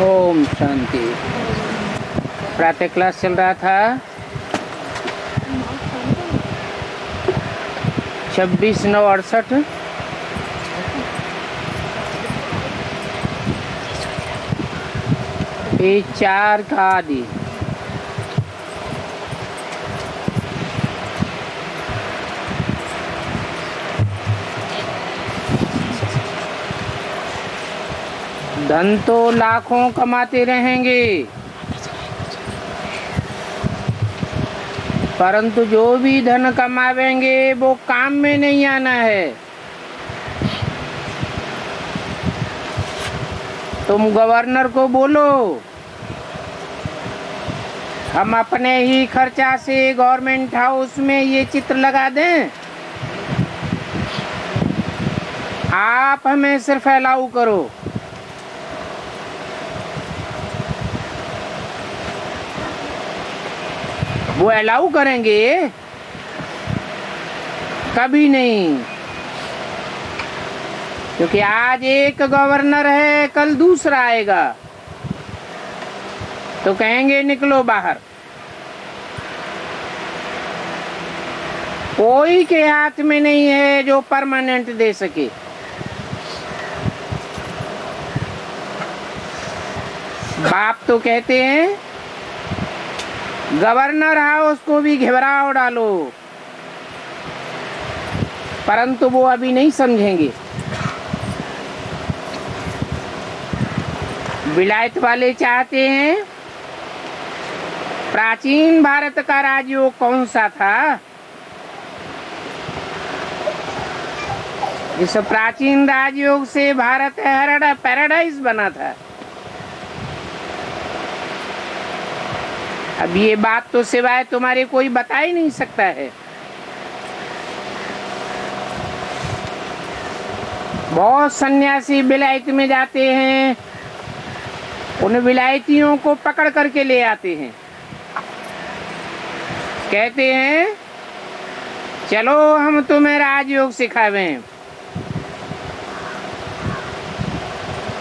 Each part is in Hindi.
ओम शांति। प्रातः क्लास चल रहा था 26/9/68। पेज 4 का आदि। धन तो लाखों कमाते रहेंगे, परंतु जो भी धन कमावेंगे वो काम में नहीं आना है। तुम गवर्नर को बोलो हम अपने ही खर्चा से गवर्नमेंट हाउस में ये चित्र लगा दें, आप हमें सिर्फ अलाउ करो। वो अलाउ करेंगे? कभी नहीं, क्योंकि आज एक गवर्नर है, कल दूसरा आएगा तो कहेंगे निकलो बाहर। कोई के हाथ में नहीं है जो परमानेंट दे सके। बाप तो कहते हैं गवर्नर हाउस को भी घिवराव डालो, परंतु वो अभी नहीं समझेंगे। विलायत वाले चाहते हैं, प्राचीन भारत का राजयोग कौन सा था? इस प्राचीन राजयोग से भारत पैराडाइज बना था। अब ये बात तो सिवाय तुम्हारे कोई बता ही नहीं सकता है। बहुत सन्यासी विलायत में जाते हैं, उन विलायतियों को पकड़ करके ले आते हैं, कहते हैं चलो हम तुम्हें राजयोग सिखावें,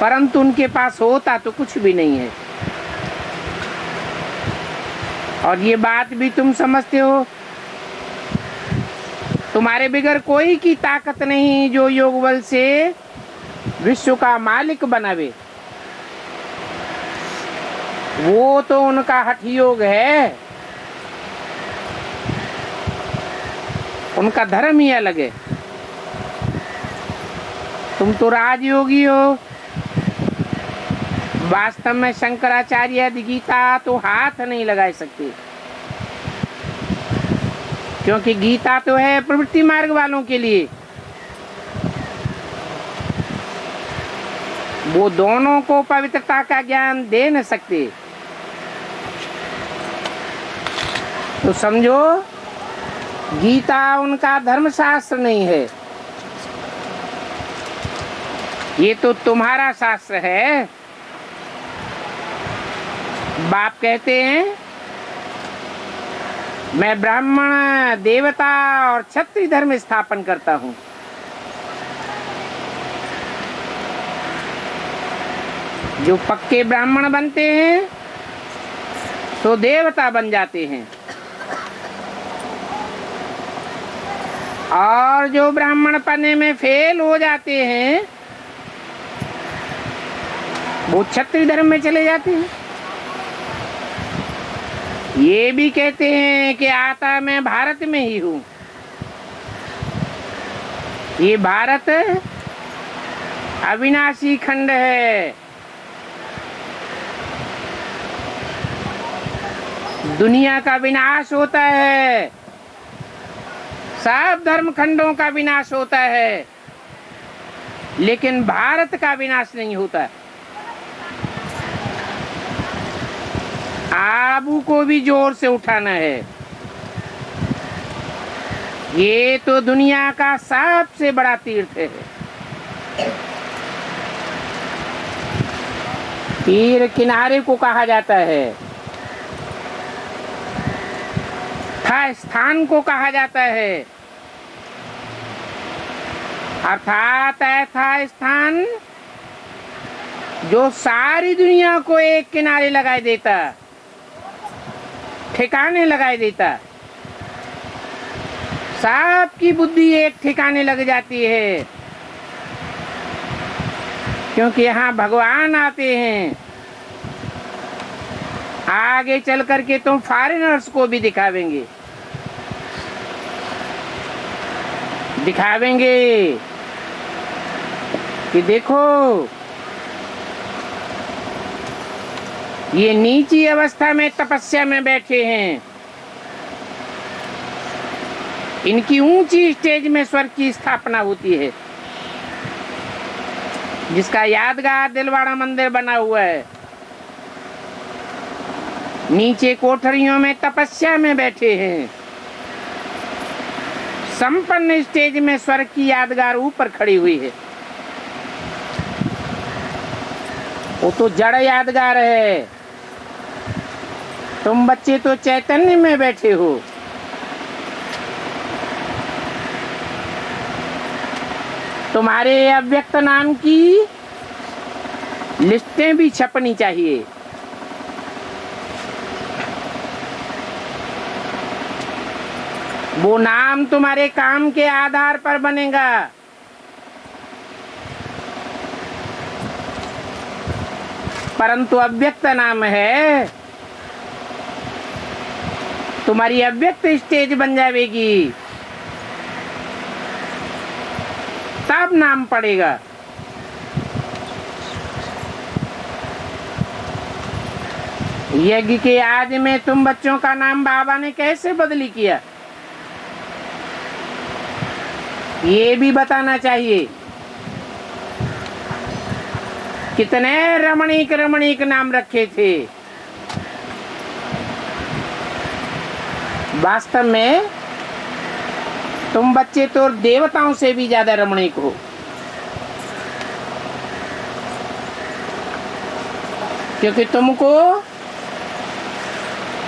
परंतु उनके पास होता तो कुछ भी नहीं है। और ये बात भी तुम समझते हो, तुम्हारे बिगर कोई की ताकत नहीं जो योग बल से विश्व का मालिक बनावे। वो तो उनका हठ योग है, उनका धर्म ही अलग है। तुम तो राजयोगी हो। वास्तव में शंकराचार्य आदि गीता तो हाथ नहीं लगा सकते, क्योंकि गीता तो है प्रवृत्ति मार्ग वालों के लिए। वो दोनों को पवित्रता का ज्ञान दे न सकते। तो समझो गीता उनका धर्मशास्त्र नहीं है, ये तो तुम्हारा शास्त्र है। बाप कहते हैं मैं ब्राह्मण, देवता और क्षत्रिय धर्म स्थापन करता हूं। जो पक्के ब्राह्मण बनते हैं तो देवता बन जाते हैं, और जो ब्राह्मण पने में फेल हो जाते हैं वो क्षत्रिय धर्म में चले जाते हैं। ये भी कहते हैं कि आता मैं भारत में ही हूँ। ये भारत अविनाशी खंड है, दुनिया का विनाश होता है, सब धर्म खंडों का विनाश होता है, लेकिन भारत का विनाश नहीं होता। आबू को भी जोर से उठाना है। ये तो दुनिया का सबसे बड़ा तीर्थ है। तीर किनारे को कहा जाता है, था स्थान को कहा जाता है, अर्थात ऐसा स्थान जो सारी दुनिया को एक किनारे लगाए देता, ठिकाने लगाए देता, सबकी बुद्धि एक ठिकाने लग जाती है, क्योंकि यहाँ भगवान आते हैं। आगे चल करके तुम फॉरेनर्स को भी दिखावेंगे कि देखो ये नीची अवस्था में तपस्या में बैठे हैं, इनकी ऊंची स्टेज में स्वर्ग की स्थापना होती है, जिसका यादगार दिलवाड़ा मंदिर बना हुआ है। नीचे कोठरियों में तपस्या में बैठे हैं, संपन्न स्टेज में स्वर्ग की यादगार ऊपर खड़ी हुई है। वो तो जड़ यादगार है, तुम बच्चे तो चैतन्य में बैठे हो। तुम्हारे अव्यक्त नाम की लिस्टें भी छपनी चाहिए। वो नाम तुम्हारे काम के आधार पर बनेगा। परंतु अव्यक्त नाम है, तुम्हारी अव्यक्त स्टेज बन जाएगी, तब नाम पड़ेगा। यज्ञ के आदि में तुम बच्चों का नाम बाबा ने कैसे बदली किया, ये भी बताना चाहिए। कितने रमणीक रमणीक नाम रखे थे। वास्तव में तुम बच्चे तो देवताओं से भी ज्यादा रमणीक हो, क्योंकि तुमको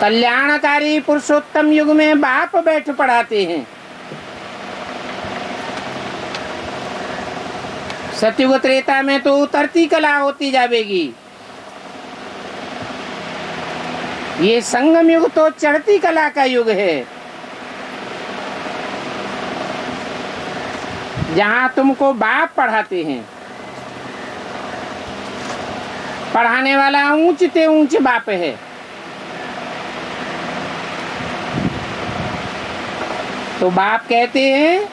कल्याणकारी पुरुषोत्तम युग में बाप बैठ पढ़ाते हैं। सतयुग त्रेता में तो उतरती कला होती जाएगी, ये संगम युग तो चढ़ती कला का युग है, जहां तुमको बाप पढ़ाते हैं। पढ़ाने वाला ऊंच ते ऊंच बाप है। तो बाप कहते हैं,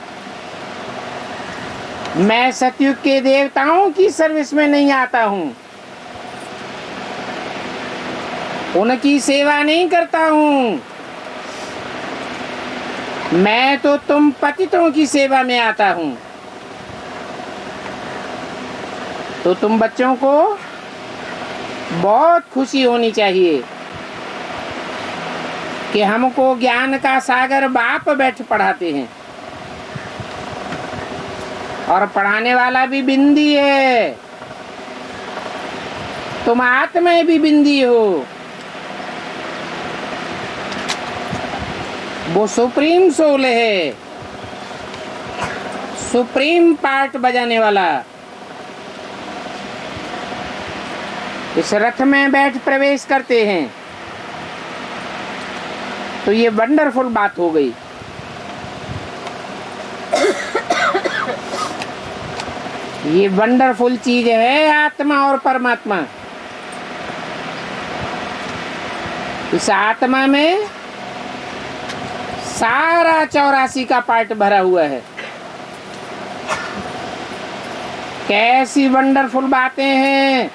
मैं सतयुग के देवताओं की सर्विस में नहीं आता हूं, उनकी सेवा नहीं करता हूं, मैं तो तुम पतितों की सेवा में आता हूं। तो तुम बच्चों को बहुत खुशी होनी चाहिए कि हमको ज्ञान का सागर बाप बैठ पढ़ाते हैं, और पढ़ाने वाला भी बिंदी है, तुम आत्मा भी बिंदी हो। वो सुप्रीम सोल है, सुप्रीम पार्ट बजाने वाला। इस रथ में बैठ प्रवेश करते हैं तो ये वंडरफुल बात हो गई। ये वंडरफुल चीज है आत्मा और परमात्मा। इस आत्मा में सारा 84 का पार्ट भरा हुआ है। कैसी वंडरफुल बातें हैं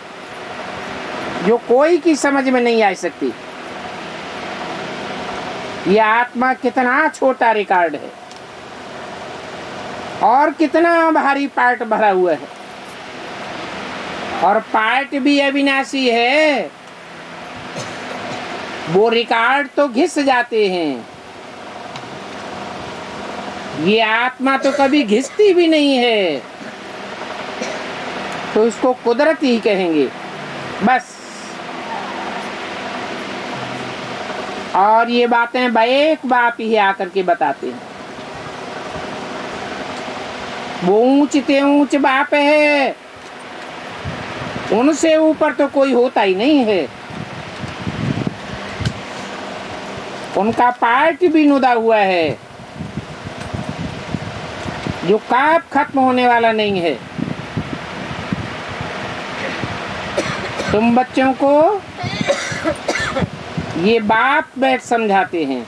जो कोई की समझ में नहीं आ सकती। यह आत्मा कितना छोटा रिकॉर्ड है और कितना भारी पार्ट भरा हुआ है, और पार्ट भी अविनाशी है। वो रिकॉर्ड तो घिस जाते हैं, ये आत्मा तो कभी घिसती भी नहीं है, तो इसको कुदरत ही कहेंगे बस। और ये बातें एक बाप ही आकर के बताते हैं। वो ऊंच ते ऊंच बाप है, उनसे ऊपर तो कोई होता ही नहीं है। उनका पार्ट भी नुदा हुआ है जो कब खत्म होने वाला नहीं है। तुम बच्चों को ये बाप बैठ समझाते हैं,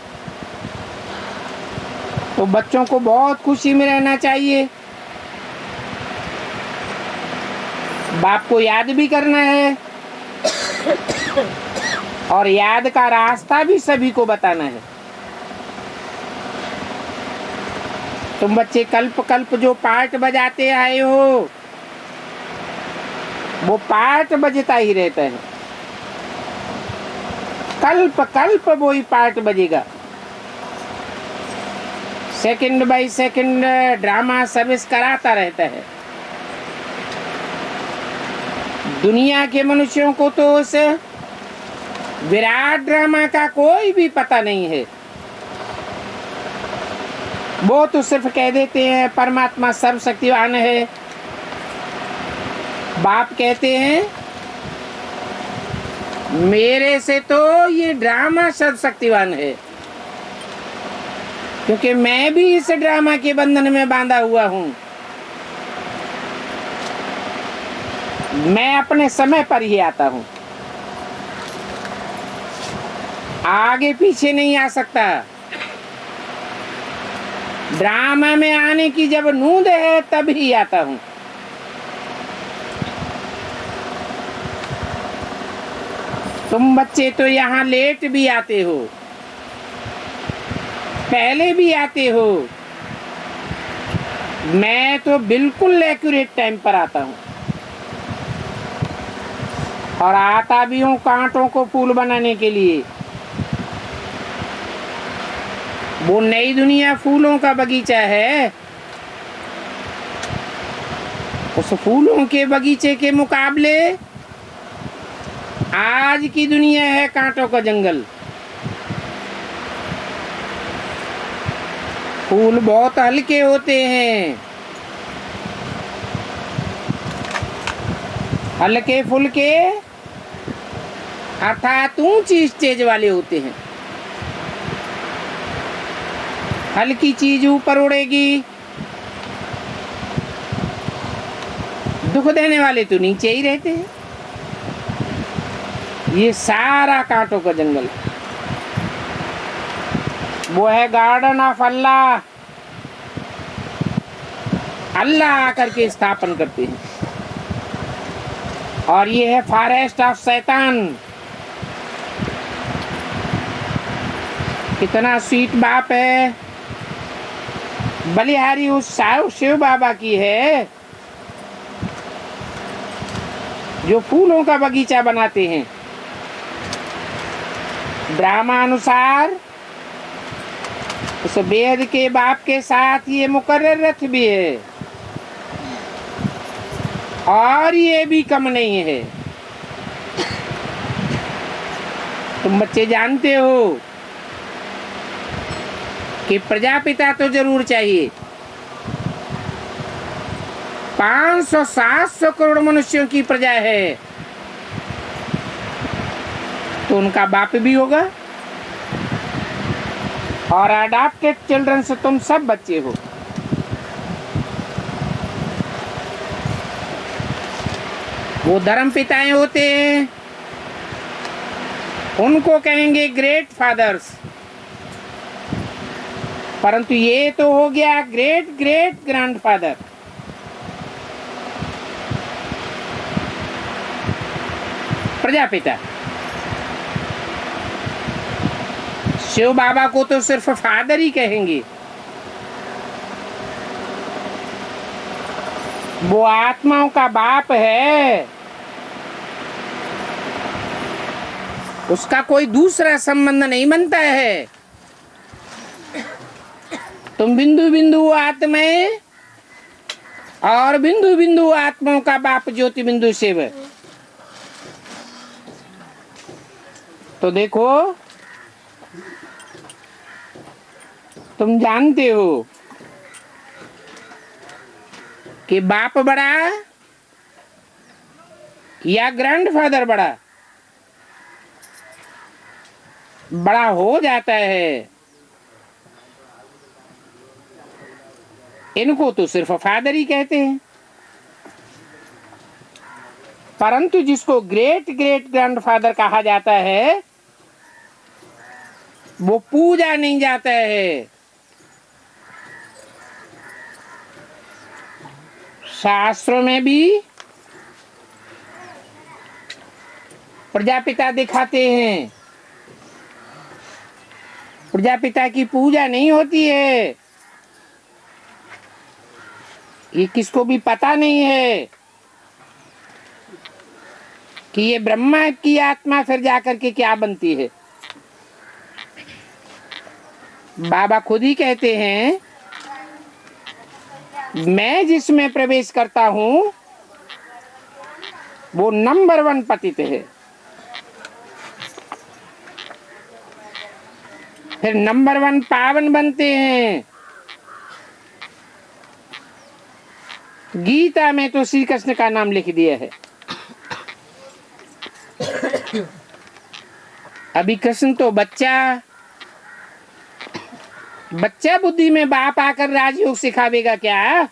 तो बच्चों को बहुत खुशी में रहना चाहिए। बाप को याद भी करना है और याद का रास्ता भी सभी को बताना है। तुम बच्चे कल्प कल्प जो पार्ट बजाते आए हो, वो पार्ट बजता ही रहता है। कल्प कल्प वो ही पार्ट बजेगा। Second by second drama service कराता रहता है। दुनिया के मनुष्यों को तो उस विराट ड्रामा का कोई भी पता नहीं है। वो तो सिर्फ कह देते हैं परमात्मा सर्वशक्तिवान है। बाप कहते हैं मेरे से तो ये ड्रामा सर्वशक्तिवान है, क्योंकि मैं भी इस ड्रामा के बंधन में बांधा हुआ हूं। मैं अपने समय पर ही आता हूं, आगे पीछे नहीं आ सकता। ड्रामा में आने की जब नूंद है तब ही आता हूं। तुम बच्चे तो यहाँ लेट भी आते हो, पहले भी आते हो। मैं तो बिल्कुल एक्यूरेट टाइम पर आता हूँ और आता भी हूँ कांटों को फूल बनाने के लिए। वो नई दुनिया फूलों का बगीचा है। उस फूलों के बगीचे के मुकाबले आज की दुनिया है कांटों का जंगल। फूल बहुत हल्के होते हैं, हल्के फुल्के अर्थात ऊंची स्टेज वाले होते हैं। हल्की चीज ऊपर उड़ेगी, दुख देने वाले तो नीचे ही रहते हैं। ये सारा कांटों का जंगल, वो है गार्डन ऑफ अल्लाह। अल्लाह आकर के स्थापन करते हैं। और ये है फॉरेस्ट ऑफ शैतान। कितना स्वीट बाप है। बलिहारी उस शिव बाबा की है जो फूलों का बगीचा बनाते हैं। ड्रामा अनुसार उस बेहद के बाप के साथ ये मुकर्रर रथ भी है और ये भी कम नहीं है। तुम बच्चे जानते हो कि प्रजापिता तो जरूर चाहिए। 500-700 करोड़ मनुष्यों की प्रजा है, तो उनका बाप भी होगा। और अडॉप्टेड चिल्ड्रन से तुम सब बच्चे हो। वो धर्म पिताएं होते हैं, उनको कहेंगे ग्रेट फादर्स, परंतु ये तो हो गया great great grandfather. Prajapita Shiv Baba को तो सिर्फ फादर ही कहेंगे। वो आत्माओं का बाप है, उसका कोई दूसरा संबंध नहीं बनता है। तुम बिंदु बिंदु आत्माएं और बिंदु बिंदु आत्माओं का बाप ज्योति बिंदु शिव। तो देखो, तुम जानते हो कि बाप बड़ा या ग्रैंडफादर बड़ा हो जाता है, इनको तो सिर्फ फादर ही कहते हैं। परंतु जिसको ग्रेट ग्रेट ग्रैंडफादर कहा जाता है वो पूजा नहीं जाता है। शास्त्रों में भी प्रजापिता दिखाते हैं, प्रजापिता की पूजा नहीं होती है। ये किसको भी पता नहीं है कि ये ब्रह्मा की आत्मा फिर जाकर के क्या बनती है। बाबा खुद ही कहते हैं, मैं जिसमें प्रवेश करता हूं वो नंबर 1 पतित है, फिर नंबर 1 पावन बनते हैं। गीता में तो श्री कृष्ण का नाम लिख दिया है। अभी कृष्ण तो बच्चा बुद्धि में बाप आकर राजयोग सिखावेगा क्या?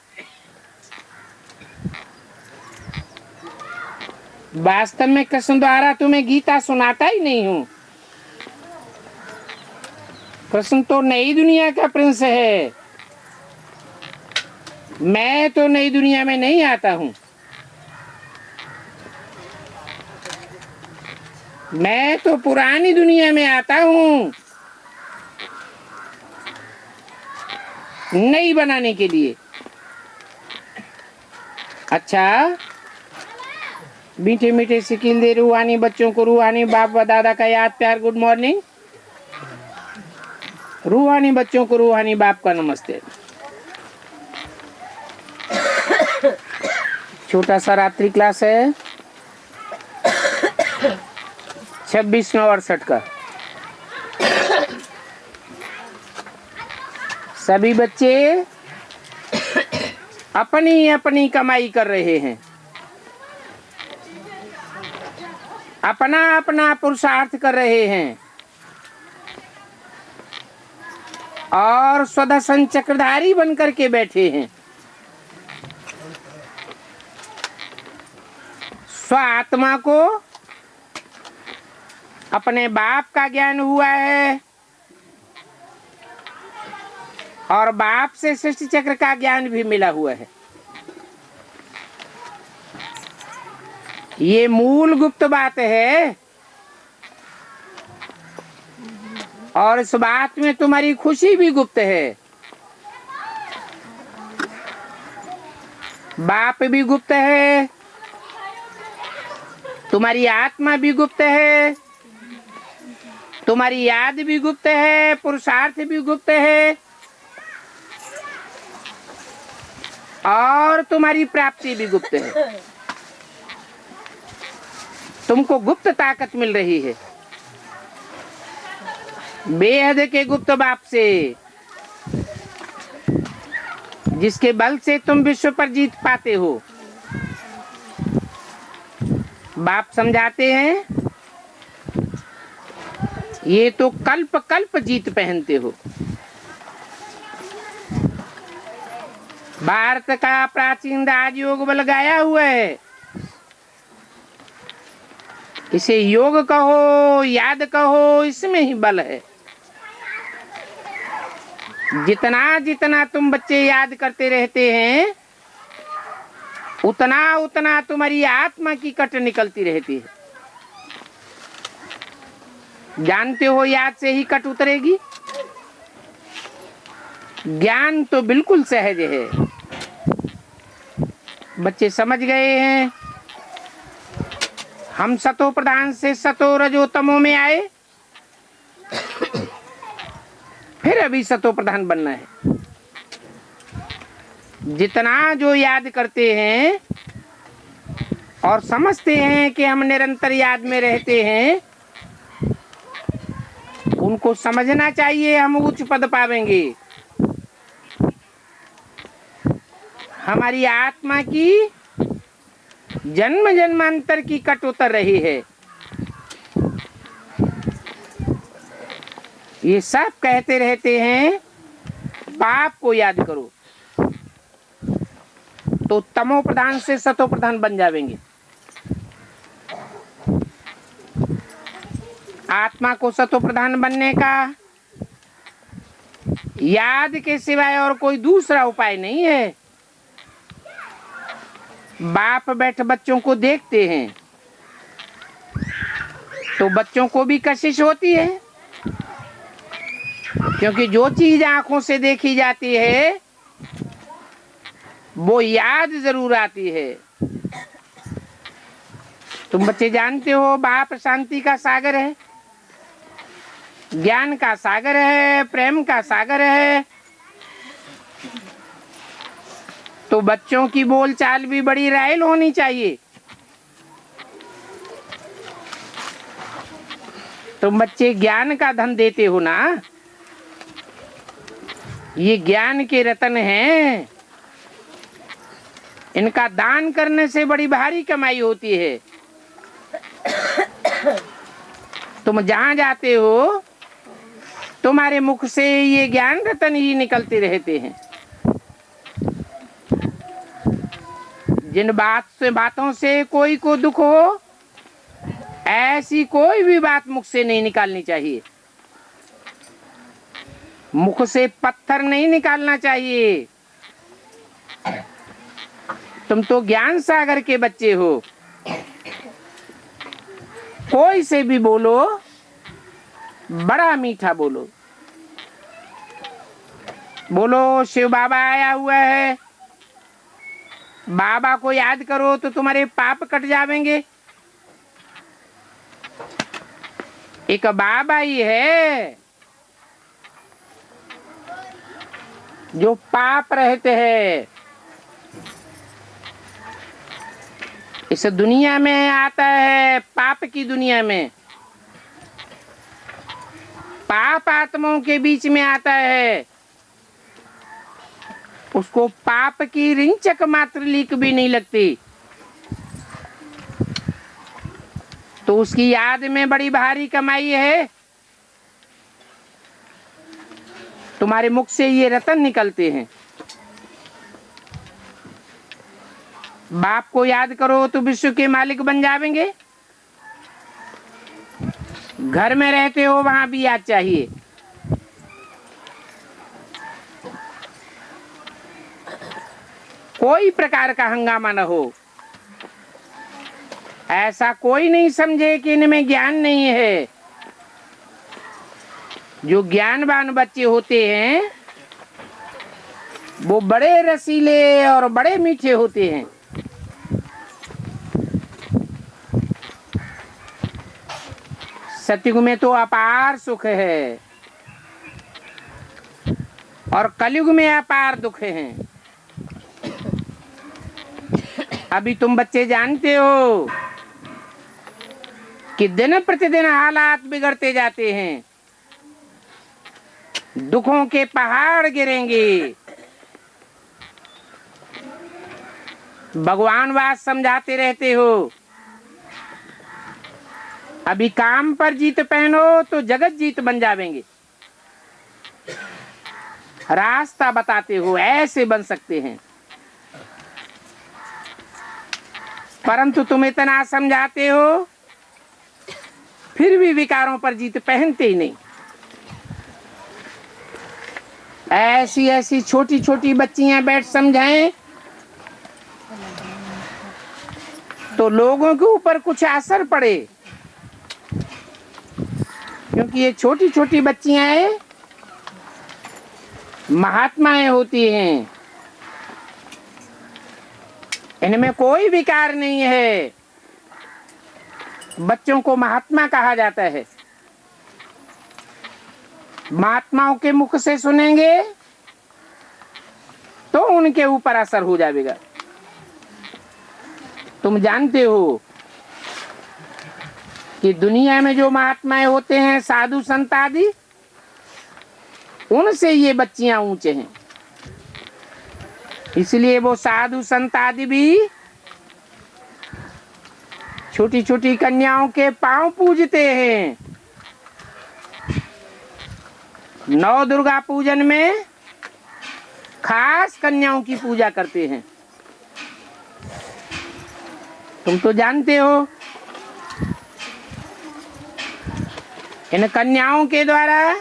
वास्तव में कृष्ण द्वारा तुम्हें गीता सुनाता ही नहीं हूं। कृष्ण तो नई दुनिया का प्रिंस है, मैं तो नई दुनिया में नहीं आता हूं। मैं तो पुरानी दुनिया में आता हूं, नई बनाने के लिए। अच्छा, मीठे मीठे सिकिल दे रूहानी बच्चों को रूहानी बाप व दादा का याद प्यार गुड मॉर्निंग। रूहानी बच्चों को रूहानी बाप का नमस्ते। छोटा सा रात्रि क्लास है 26/9/68 का। सभी बच्चे अपनी अपनी कमाई कर रहे हैं, अपना अपना पुरुषार्थ कर रहे हैं और स्वदर्शन चक्रधारी बन करके बैठे हैं। स्व आत्मा को अपने बाप का ज्ञान हुआ है और बाप से सृष्टि चक्र का ज्ञान भी मिला हुआ है। ये मूल गुप्त बात है और इस बात में तुम्हारी खुशी भी गुप्त है। बाप भी गुप्त है, तुम्हारी आत्मा भी गुप्त है, तुम्हारी याद भी गुप्त है, पुरुषार्थ भी गुप्त है और तुम्हारी प्राप्ति भी गुप्त है। तुमको गुप्त ताकत मिल रही है बेहद के गुप्त बाप से, जिसके बल से तुम विश्व पर जीत पाते हो। बाप समझाते हैं, ये तो कल्प कल्प जीत पहनते हो। भारत का प्राचीन राजयोग बल गाया हुआ है, इसे योग कहो याद कहो, इसमें ही बल है। जितना जितना तुम बच्चे याद करते रहते हैं उतना उतना तुम्हारी आत्मा की कट निकलती रहती है। जानते हो याद से ही कट उतरेगी। ज्ञान तो बिल्कुल सहज है, बच्चे समझ गए हैं। हम सतो प्रधान से सतो रजो तमो में आए, फिर अभी सतो प्रधान बनना है। जितना जो याद करते हैं और समझते हैं कि हम निरंतर याद में रहते हैं, उनको समझना चाहिए हम उच्च पद पावेंगे। हमारी आत्मा की जन्म जन्मांतर की कट उतर रही है। ये सब कहते रहते हैं पाप को याद करो, तो तमो प्रधान से सतो प्रधान बन जाएंगे। आत्मा को सतो प्रधान बनने का याद के सिवाय और कोई दूसरा उपाय नहीं है। बाप बैठ बच्चों को देखते हैं तो बच्चों को भी कशिश होती है, क्योंकि जो चीज आंखों से देखी जाती है वो याद जरूर आती है। तुम बच्चे जानते हो बाप शांति का सागर है, ज्ञान का सागर है, प्रेम का सागर है। तो बच्चों की बोलचाल भी बड़ी रायल होनी चाहिए। तुम बच्चे ज्ञान का धन देते हो ना, ये ज्ञान के रतन हैं, इनका दान करने से बड़ी भारी कमाई होती है। तुम जहां जाते हो तुम्हारे मुख से ये ज्ञान रतन ही निकलते रहते हैं। जिन बातों से कोई को दुख हो, ऐसी कोई भी बात मुख से नहीं निकालनी चाहिए। मुख से पत्थर नहीं निकालना चाहिए। तुम तो ज्ञान सागर के बच्चे हो। कोई से भी बोलो बड़ा मीठा बोलो। बोलो शिव बाबा आया हुआ है, बाबा को याद करो तो तुम्हारे पाप कट जाएंगे। एक बाबा ही है जो पाप रहते हैं। इस दुनिया में आता है, पाप की दुनिया में पाप आत्माओं के बीच में आता है। उसको पाप की रिंचक मात्र लीक भी नहीं लगती, तो उसकी याद में बड़ी भारी कमाई है। तुम्हारे मुख से ये रतन निकलते हैं। बाप को याद करो तो विश्व के मालिक बन जाएंगे। घर में रहते हो वहां भी याद चाहिए। कोई प्रकार का हंगामा न हो। ऐसा कोई नहीं समझे कि इनमें ज्ञान नहीं है। जो ज्ञानवान बच्चे होते हैं वो बड़े रसीले और बड़े मीठे होते हैं। सतयुग में तो अपार सुख है और कलयुग में अपार दुख है। अभी तुम बच्चे जानते हो कि दिन प्रतिदिन हालात बिगड़ते जाते हैं, दुखों के पहाड़ गिरेंगे। भगवान बात समझाते रहते हो। अभी काम पर जीत पहनो तो जगत जीत बन जाएंगे। रास्ता बताते हो ऐसे बन सकते हैं, परंतु तुम इतना समझाते हो फिर भी विकारों पर जीत पहनते ही नहीं। ऐसी ऐसी छोटी छोटी बच्चियां बैठ समझाएं तो लोगों के ऊपर कुछ असर पड़े, क्योंकि ये छोटी छोटी बच्चियां महात्माएं होती हैं। इनमें कोई विकार नहीं है। बच्चों को महात्मा कहा जाता है। महात्माओं के मुख से सुनेंगे तो उनके ऊपर असर हो जाएगा। तुम जानते हो कि दुनिया में जो महात्माएं होते हैं, साधु संत आदि, उनसे ये बच्चियां ऊंचे हैं। इसलिए वो साधु संत आदि भी छोटी छोटी कन्याओं के पांव पूजते हैं। नौ दुर्गा पूजन में खास कन्याओं की पूजा करते हैं। तुम तो जानते हो, इन कन्याओं के द्वारा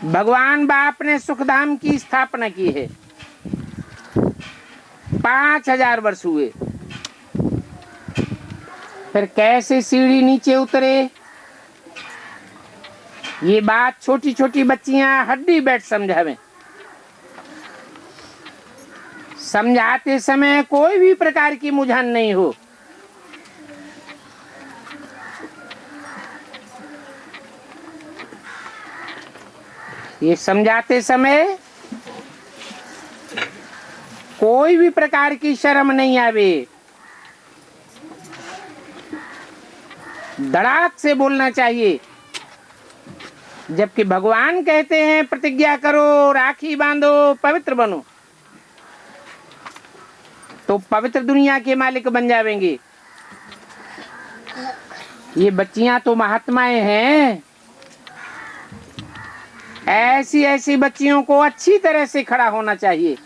भगवान बाप ने सुखधाम की स्थापना की है। 5000 वर्ष हुए। फिर कैसे सीढ़ी नीचे उतरे, ये बात छोटी छोटी बच्चियां हड्डी बैठ समझावें। समझाते समय कोई भी प्रकार की मुझान नहीं हो। ये समझाते समय कोई भी प्रकार की शर्म नहीं आवे, धड़ाक से बोलना चाहिए। जबकि भगवान कहते हैं प्रतिज्ञा करो, राखी बांधो, पवित्र बनो, तो पवित्र दुनिया के मालिक बन जाएंगे। ये बच्चियां तो महात्माएं हैं। ऐसी ऐसी बच्चियों को अच्छी तरह से खड़ा होना चाहिए,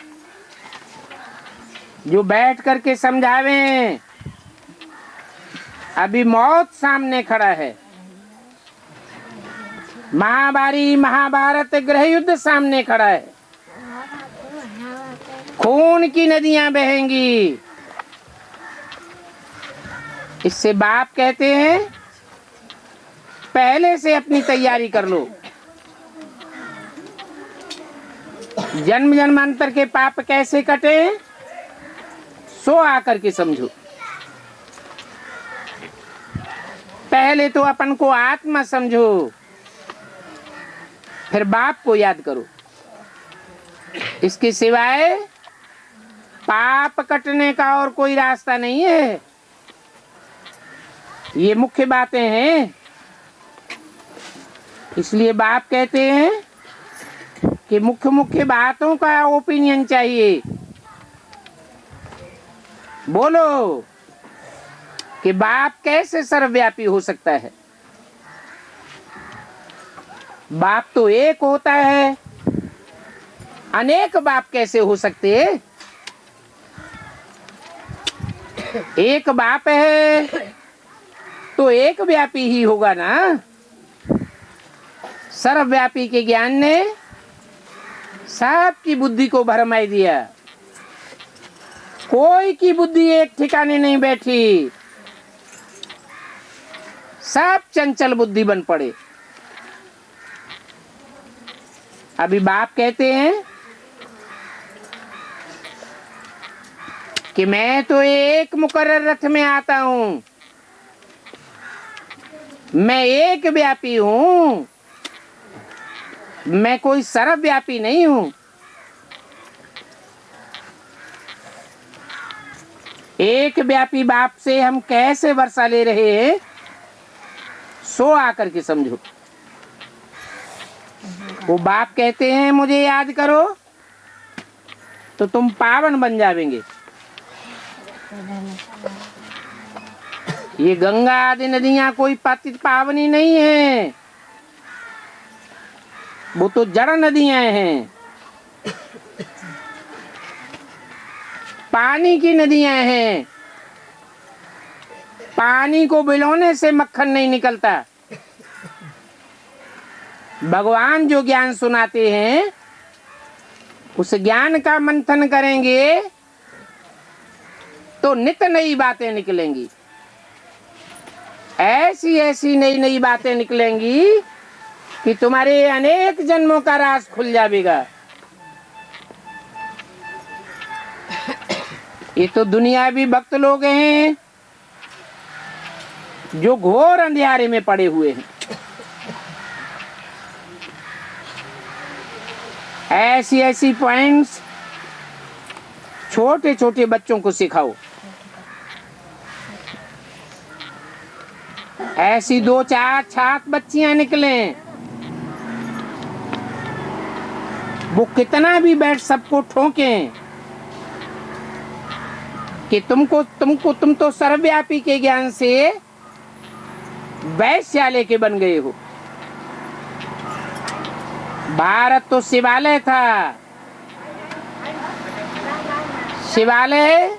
जो बैठ करके समझावें। अभी मौत सामने खड़ा है, महाभारी महाभारत गृह युद्ध सामने खड़ा है, खून की नदियां बहेंगी। इससे बाप कहते हैं पहले से अपनी तैयारी कर लो। जन्म जन्मांतर के पाप कैसे कटे, सो आकर के समझो। पहले तो अपन को आत्मा समझो, फिर बाप को याद करो। इसके सिवाय पाप कटने का और कोई रास्ता नहीं है। ये मुख्य बातें हैं। इसलिए बाप कहते हैं कि मुख्य मुख्य बातों का ओपिनियन चाहिए। बोलो कि बाप कैसे सर्वव्यापी हो सकता है। बाप तो एक होता है, अनेक बाप कैसे हो सकते हैं। एक बाप है तो एक व्यापी ही होगा ना। सर्वव्यापी के ज्ञान ने सबकी बुद्धि को भरमाई दिया। कोई की बुद्धि एक ठिकाने नहीं बैठी, सब चंचल बुद्धि बन पड़े। अभी बाप कहते हैं कि मैं तो एक मुकर्रर रथ में आता हूं, मैं एक व्यापी हूं, मैं कोई सर्वव्यापी नहीं हूं। एक व्यापी बाप से हम कैसे वर्षा ले रहे हैं, सो आकर के समझो। वो बाप कहते हैं मुझे याद करो तो तुम पावन बन जाएंगे। ये गंगा आदि नदियां कोई पतित पावनी नहीं है, वो तो जड़ नदियां हैं, पानी की नदियां हैं। पानी को बिलोने से मक्खन नहीं निकलता। भगवान जो ज्ञान सुनाते हैं उस ज्ञान का मंथन करेंगे तो नित नई बातें निकलेंगी। ऐसी ऐसी नई नई बातें निकलेंगी कि तुम्हारे अनेक जन्मों का राज खुल जाएगा। ये तो दुनियावी भक्त लोग हैं जो घोर अंधियारे में पड़े हुए हैं। ऐसी ऐसी पॉइंट्स छोटे छोटे बच्चों को सिखाओ। ऐसी 2-4 छात्र बच्चियां निकलें, वो कितना भी बैठ सबको ठोकें, कि तुम तो सर्वव्यापी के ज्ञान से वैश्यालय के बन गए हो। भारत तो शिवालय था, शिवालय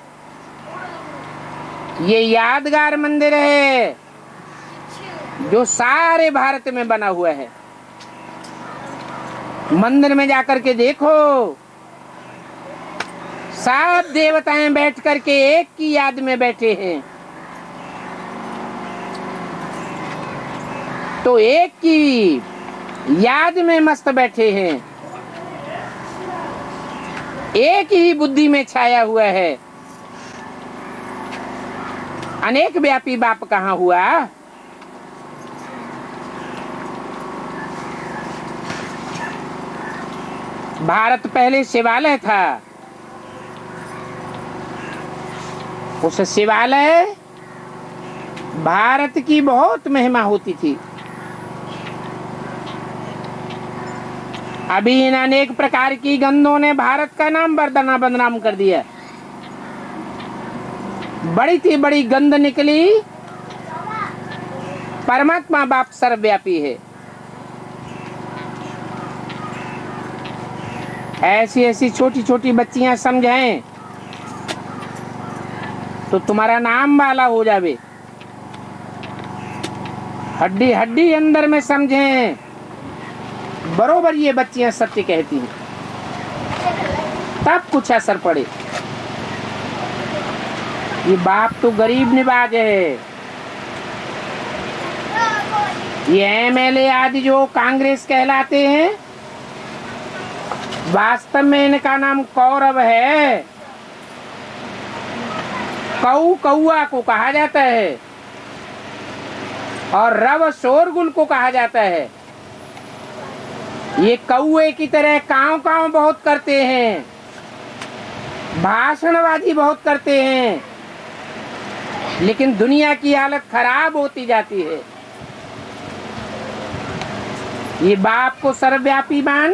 ये यादगार मंदिर है जो सारे भारत में बना हुआ है। मंदिर में जाकर के देखो, सब देवताएं बैठ करके एक की याद में बैठे हैं। तो एक की याद में मस्त बैठे हैं, एक ही बुद्धि में छाया हुआ है। अनेक व्यापी बाप कहाँ हुआ? भारत पहले शिवालय था, उस शिवालय भारत की बहुत महिमा होती थी। अभी इन अनेक प्रकार की गंधों ने भारत का नाम बदनाम कर दिया। बड़ी थी बड़ी गंध निकली, परमात्मा बाप सर्वव्यापी है। ऐसी ऐसी छोटी छोटी बच्चियां समझाएं तो तुम्हारा नाम वाला हो जावे। हड्डी हड्डी अंदर में समझें, बरोबर ये बच्चियां सत्य कहती हैं, तब कुछ असर पड़े। ये बाप तो गरीब निवाज है। ये एमएलए आदि जो कांग्रेस कहलाते हैं, वास्तव में इनका नाम कौरव है। कौआ को कहा जाता है और रव शोरगुल को कहा जाता है। ये कौए की तरह कांव कांव बहुत करते हैं, भाषणबाजी बहुत करते हैं, लेकिन दुनिया की हालत खराब होती जाती है। ये बाप को सर्वव्यापी मान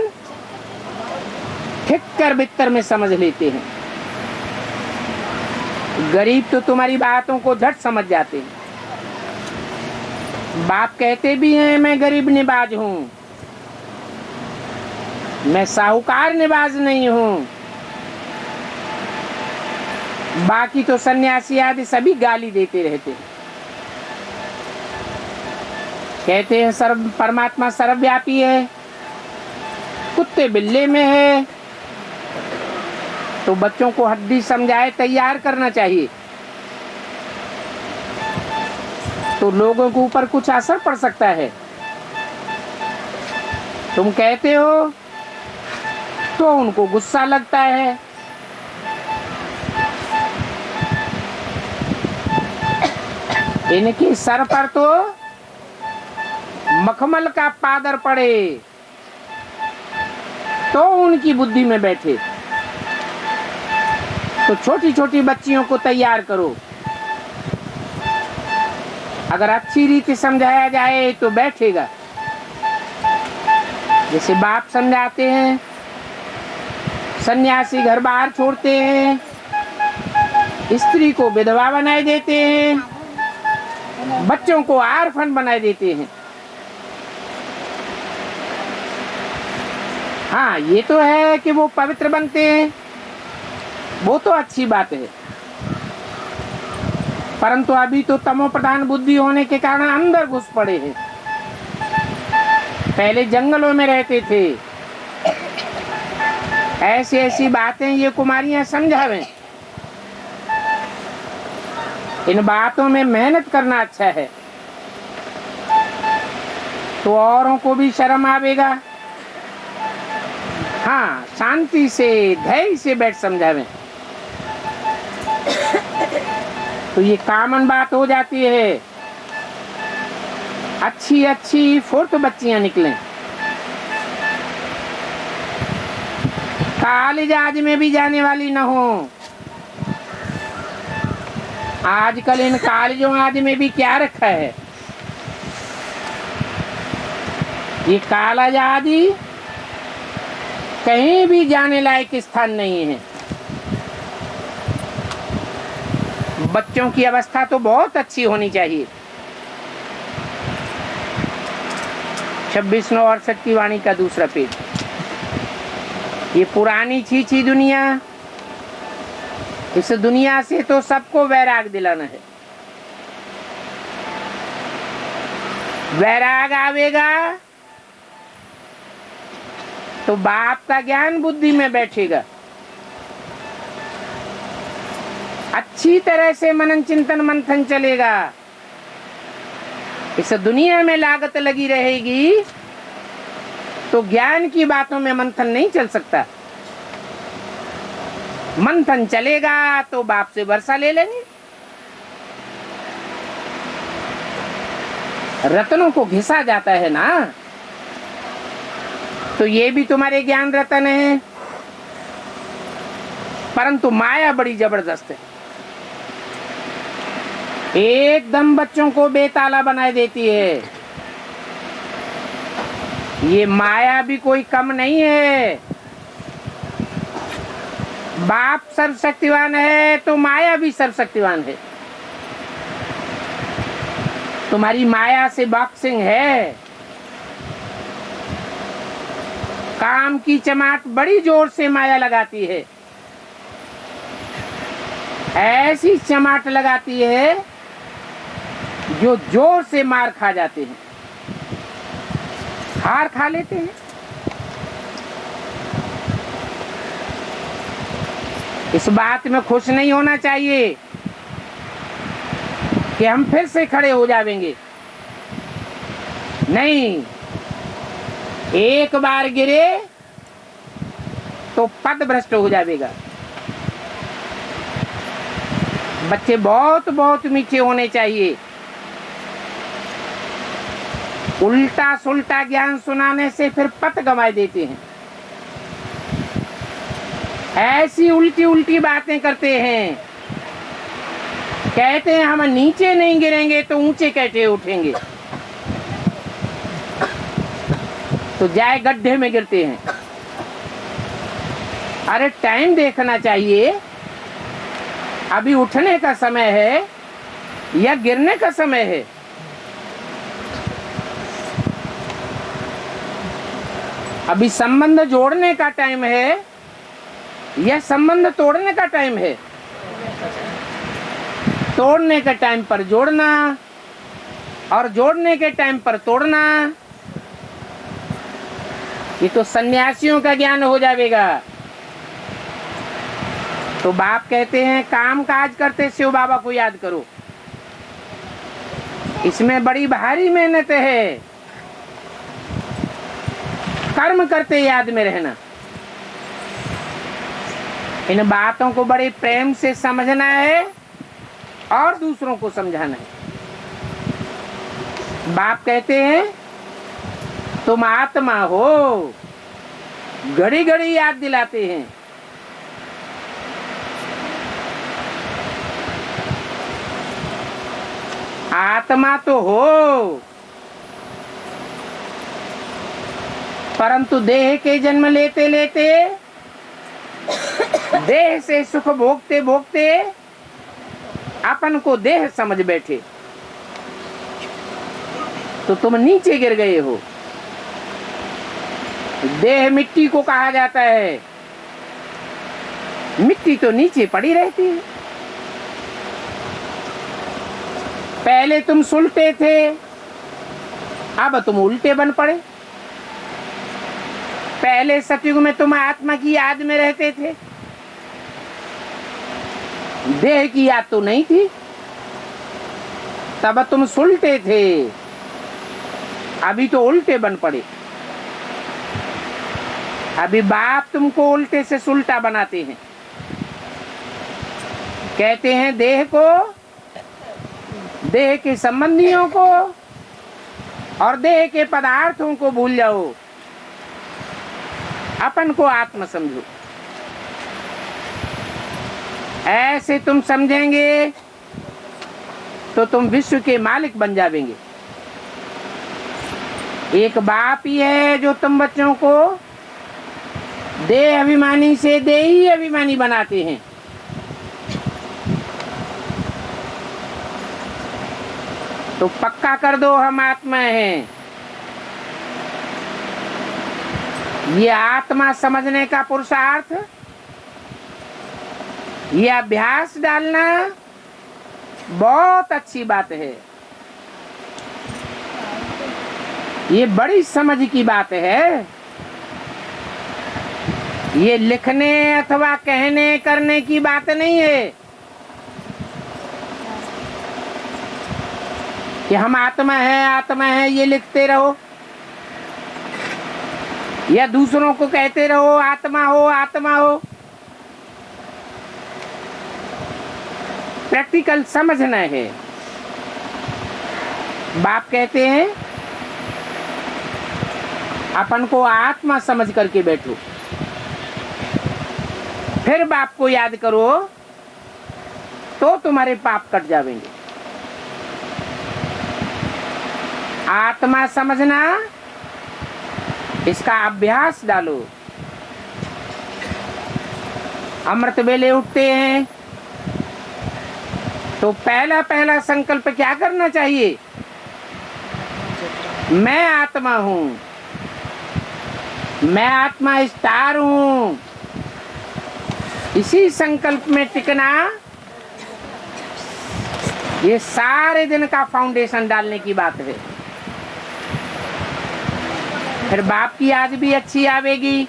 ठिक्कर बित्तर में समझ लेते हैं। गरीब तो तुम्हारी बातों को झट समझ जाते हैं। बाप कहते भी हैं मैं गरीब निवाज हूँ, मैं साहूकार निवाज नहीं हूँ। बाकी तो सन्यासी आदि सभी गाली देते रहते हैं, कहते हैं सर्व परमात्मा सर्वव्यापी है, कुत्ते बिल्ले में है। तो बच्चों को हड्डी समझाए तैयार करना चाहिए, तो लोगों के ऊपर कुछ असर पड़ सकता है। तुम कहते हो तो उनको गुस्सा लगता है। इनके सर पर तो मखमल का पादर पड़े तो उनकी बुद्धि में बैठे। तो छोटी छोटी बच्चियों को तैयार करो। अगर अच्छी रीति समझाया जाए तो बैठेगा। जैसे बाप समझाते हैं, सन्यासी घर बाहर छोड़ते हैं, स्त्री को विधवा बनाए देते हैं, बच्चों को आर्फन बनाए देते हैं। हाँ, ये तो है कि वो पवित्र बनते हैं, वो तो अच्छी बात है, परंतु अभी तो तमो प्रधान बुद्धि होने के कारण अंदर घुस पड़े हैं। पहले जंगलों में रहते थे। ऐसी ऐसी बातें ये कुमारियां समझावें। इन बातों में मेहनत करना अच्छा है, तो औरों को भी शर्म आवेगा। हाँ, शांति से धैर्य से बैठ समझावें तो ये कॉमन बात हो जाती है। अच्छी अच्छी फुर्त बच्चियां निकलें। कॉलेज आज में भी जाने वाली न हो। आजकल इन कॉलेजों आदि में भी क्या रखा है, ये कॉलेज आदि कहीं भी जाने लायक स्थान नहीं है। बच्चों की अवस्था तो बहुत अच्छी होनी चाहिए। 26/9/68 की वाणी का दूसरा पेज। ये पुरानी छीछी दुनिया, इस दुनिया से तो सबको वैराग दिलाना है। वैराग आवेगा तो बाप का ज्ञान बुद्धि में बैठेगा। अच्छी तरह से मनन चिंतन मंथन चलेगा। इस दुनिया में लागत लगी रहेगी तो ज्ञान की बातों में मंथन नहीं चल सकता। मंथन चलेगा तो बाप से वर्षा ले लेंगे। रत्नों को घिसा जाता है ना, तो ये भी तुम्हारे ज्ञान रत्न है, परंतु माया बड़ी जबरदस्त है। एकदम बच्चों को बेताला बनाए देती है। ये माया भी कोई कम नहीं है। बाप सर्वशक्तिवान है तो माया भी सर्वशक्तिवान है। तुम्हारी माया से बॉक्सिंग है। काम की चमाट बड़ी जोर से माया लगाती है। ऐसी चमाट लगाती है जो जोर से मार खा जाते हैं, हार खा लेते हैं। इस बात में खुश नहीं होना चाहिए कि हम फिर से खड़े हो जाएंगे। नहीं, एक बार गिरे तो पद भ्रष्ट हो जाएगा। बच्चे बहुत बहुत मीठे होने चाहिए। उल्टा सुल्टा ज्ञान सुनाने से फिर पत गंवा देते हैं। ऐसी उल्टी उल्टी बातें करते हैं। कहते हैं हम नीचे नहीं गिरेंगे तो ऊंचे कैसे उठेंगे, तो जाए गड्ढे में गिरते हैं। अरे टाइम देखना चाहिए, अभी उठने का समय है या गिरने का समय है। अभी संबंध जोड़ने का टाइम है या संबंध तोड़ने का टाइम है। तोड़ने के टाइम पर जोड़ना और जोड़ने के टाइम पर तोड़ना, ये तो सन्यासियों का ज्ञान हो जाएगा। तो बाप कहते हैं काम काज करते शिव बाबा को याद करो। इसमें बड़ी भारी मेहनत है। कर्म करते याद में रहना। इन बातों को बड़े प्रेम से समझना है और दूसरों को समझाना है। बाप कहते हैं तुम आत्मा हो, घड़ी घड़ी याद दिलाते हैं। आत्मा तो हो, परंतु देह के जन्म लेते लेते, देह से सुख भोगते भोगते अपन को देह समझ बैठे, तो तुम नीचे गिर गए हो। देह मिट्टी को कहा जाता है। मिट्टी तो नीचे पड़ी रहती है। पहले तुम सुलटे थे, अब तुम उल्टे बन पड़े। पहले सतयुग में तुम आत्मा की याद में रहते थे, देह की याद तो नहीं थी। तब तुम सुलटे थे, अभी तो उल्टे बन पड़े। अभी बाप तुमको उल्टे से सुलटा बनाते हैं। कहते हैं देह को, देह के संबंधियों को और देह के पदार्थों को भूल जाओ, अपन को आत्मा समझो। ऐसे तुम समझेंगे तो तुम विश्व के मालिक बन जाएंगे। एक बाप ही है जो तुम बच्चों को देह अभिमानी से देही अभिमानी बनाते हैं। तो पक्का कर दो हम आत्मा हैं। ये आत्मा समझने का पुरुषार्थ, ये अभ्यास डालना बहुत अच्छी बात है। ये बड़ी समझ की बात है। ये लिखने अथवा कहने करने की बात नहीं है कि हम आत्मा है ये लिखते रहो या दूसरों को कहते रहो आत्मा हो आत्मा हो। प्रैक्टिकल समझना है। बाप कहते हैं अपन को आत्मा समझ करके बैठो, फिर बाप को याद करो तो तुम्हारे पाप कट जाएंगे। आत्मा समझना, इसका अभ्यास डालो। अमृत वेले उठते हैं तो पहला पहला संकल्प क्या करना चाहिए? मैं आत्मा हूं, मैं आत्मा स्टार हूं। इसी संकल्प में टिकना ये सारे दिन का फाउंडेशन डालने की बात है। फिर बाप की याद भी अच्छी आवेगी।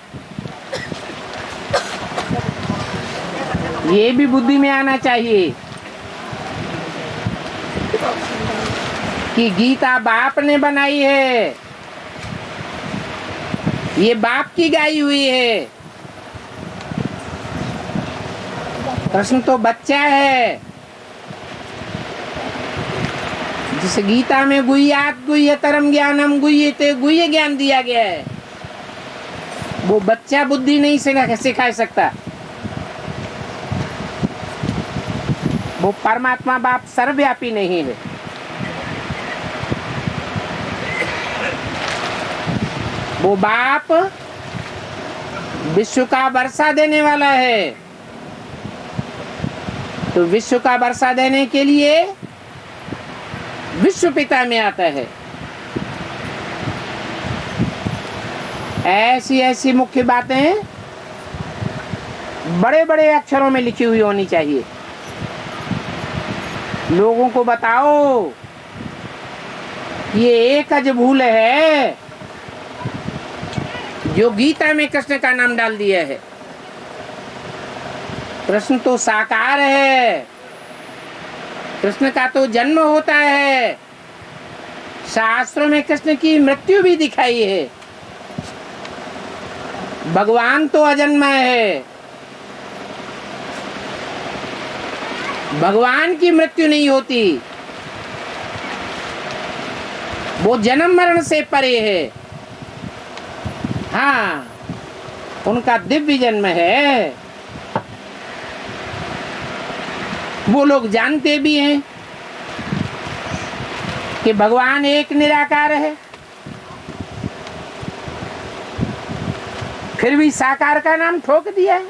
ये भी बुद्धि में आना चाहिए कि गीता बाप ने बनाई है, ये बाप की गाई हुई है। कृष्ण तो बच्चा है। जिस गीता में गुह्यात गुह्यतरम ज्ञानम गुह्यते गुह्य ज्ञान दिया गया है, वो बच्चा बुद्धि नहीं सिखा सकता। वो परमात्मा बाप सर्वव्यापी नहीं है। वो बाप विश्व का वर्षा देने वाला है। तो विश्व का वर्षा देने के लिए विश्व पिता में आता है। ऐसी ऐसी मुख्य बातें बड़े बड़े अक्षरों में लिखी हुई होनी चाहिए। लोगों को बताओ ये एक अज भूल है जो गीता में कृष्ण का नाम डाल दिया है। कृष्ण तो साकार है, कृष्ण का तो जन्म होता है। शास्त्रों में कृष्ण की मृत्यु भी दिखाई है। भगवान तो अजन्मा है, भगवान की मृत्यु नहीं होती। वो जन्म मरण से परे है। हाँ, उनका दिव्य जन्म है। वो लोग जानते भी हैं कि भगवान एक निराकार है, फिर भी साकार का नाम ठोक दिया है।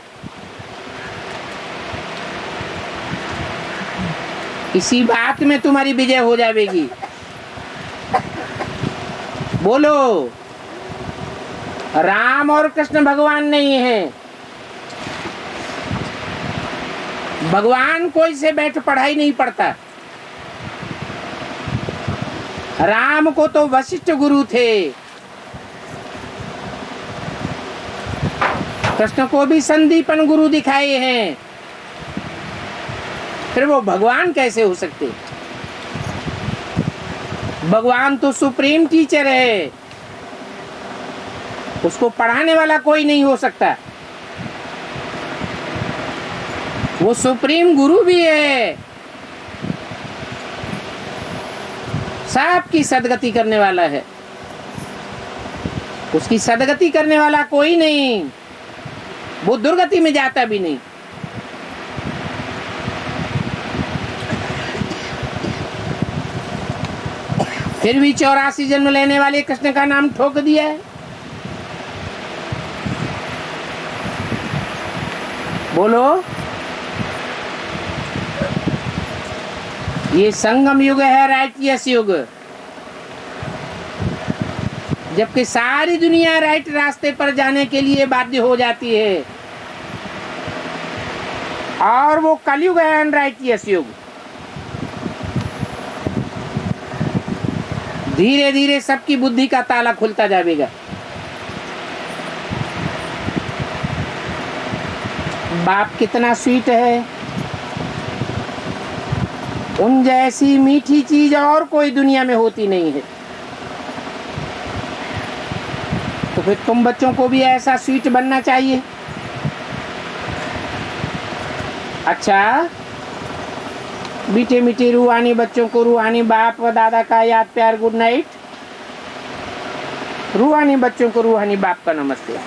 इसी बात में तुम्हारी विजय हो जाएगी। बोलो, राम और कृष्ण भगवान नहीं है। भगवान कोई से बैठ पढ़ाई नहीं पढ़ता। राम को तो वशिष्ठ गुरु थे, कृष्ण को भी संदीपन गुरु दिखाए हैं। फिर वो भगवान कैसे हो सकते? भगवान तो सुप्रीम टीचर है, उसको पढ़ाने वाला कोई नहीं हो सकता। वो सुप्रीम गुरु भी है, सबकी सदगति करने वाला है। उसकी सदगति करने वाला कोई नहीं, वो दुर्गति में जाता भी नहीं। फिर भी 84 जन्म लेने वाले कृष्ण का नाम ठोक दिया है। बोलो, ये संगम युग है, राइटियस युग, जबकि सारी दुनिया राइट रास्ते पर जाने के लिए बाध्य हो जाती है, और वो कलयुग है, अनराइटियस युग। धीरे धीरे सबकी बुद्धि का ताला खुलता जाएगा। बाप कितना स्वीट है, उन जैसी मीठी चीज और कोई दुनिया में होती नहीं है। तो फिर तुम बच्चों को भी ऐसा स्वीट बनना चाहिए। अच्छा, मीठे मीठे रूहानी बच्चों को रूहानी बाप व दादा का याद प्यार, गुड नाइट। रूहानी बच्चों को रूहानी बाप का नमस्ते।